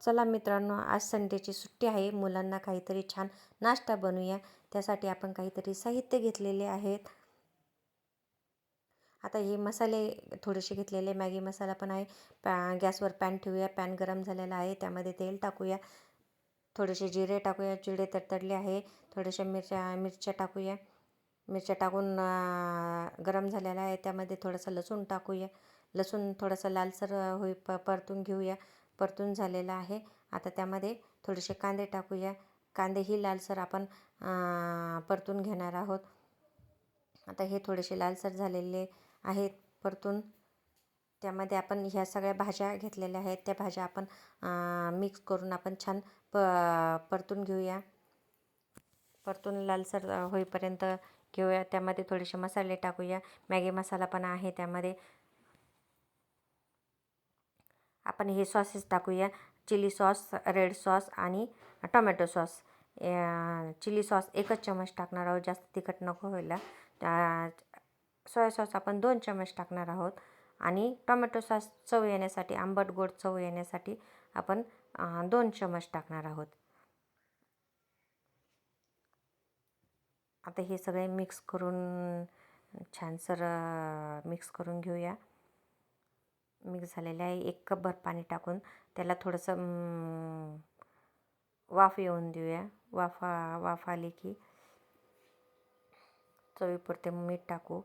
चला मित्रांनो, आज संडेची सुट्टी आहे. मुलांना काहीतरी छान नाश्ता बनवूया. त्यासाठी आपण काहीतरी साहित्य घेतलेले आहेत. आता हे मसाले थोडेसे घेतलेले, मॅगी मसाला पण आहे. गॅसवर पॅन ठेवूया. पॅन गरम झालेला आहे, त्यामध्ये तेल टाकूया. थोडेसे जिरे टाकूया. जिरे तडतडले आहे. थोडेसे मिरच्या टाकूया. मिरच्या टाकून गरम झालेला आहे, त्यामध्ये थोडंसं लसूण टाकूया. लसूण थोडंसं लालसर परतून घेऊया. परतून झालेला आहे. आता त्यामध्ये थोडेसे कांदे टाकूया. कांदेही लालसर आपण परतून घेणार आहोत. आता हे थोडेसे लालसर झालेले आहेत परतून. त्यामध्ये आपण ह्या सगळ्या भाज्या घेतलेल्या आहेत, त्या भाज्या आपण मिक्स करून आपण छान परतून घेऊया. परतून लालसर होईपर्यंत घेऊया. त्यामध्ये थोडेसे मसाले टाकूया. मॅगी मसाला पण आहे त्यामध्ये. आपण हे सॉसेस टाकूया. चिली सॉस, रेड सॉस आणि टोमॅटो सॉस. चिली सॉस 1 चम्मच टाकणार आहोत, जास्त तिखट नको व्हायला. सोया सॉस आपण 2 चम्मच टाकणार आहोत आणि टोमॅटो सॉस चव येण्यासाठी, आंबट गोड चव येण्यासाठी आपण 2 चम्मच टाकणार आहोत. आता हे सगळे मिक्स करून छानसर मिक्स करून घेऊया. मिक्स झालेले आहे. 1 कपभर पाणी टाकून त्याला थोडंसं वाफ येऊन देऊया. वाफ आली की चवीपुरते मीठ टाकू.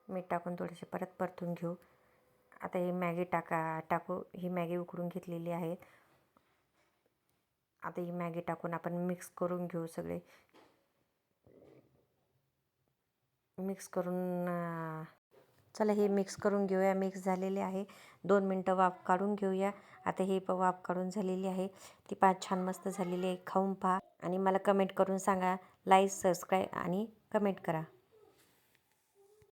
मीठ टाकून थोडेसे परत परतून घेऊ. आता ही मॅगी टाकू. ही मॅगी उकडून घेतलेली आहे. आता ही मॅगी टाकून आपण मिक्स करून घेऊ. सगळे मिक्स करून चला हे मिक्स करून घेऊया. मिक्स झालेले आहे. 2 मिनटं वाफ काढून घेऊया. आता ही वाफ काढून झालेली आहे. ती छान मस्त झालेली आहे. खाऊन पहा आणि मला कमेंट करून सांगा. लाईक, सबस्क्राईब आणि कमेंट करा.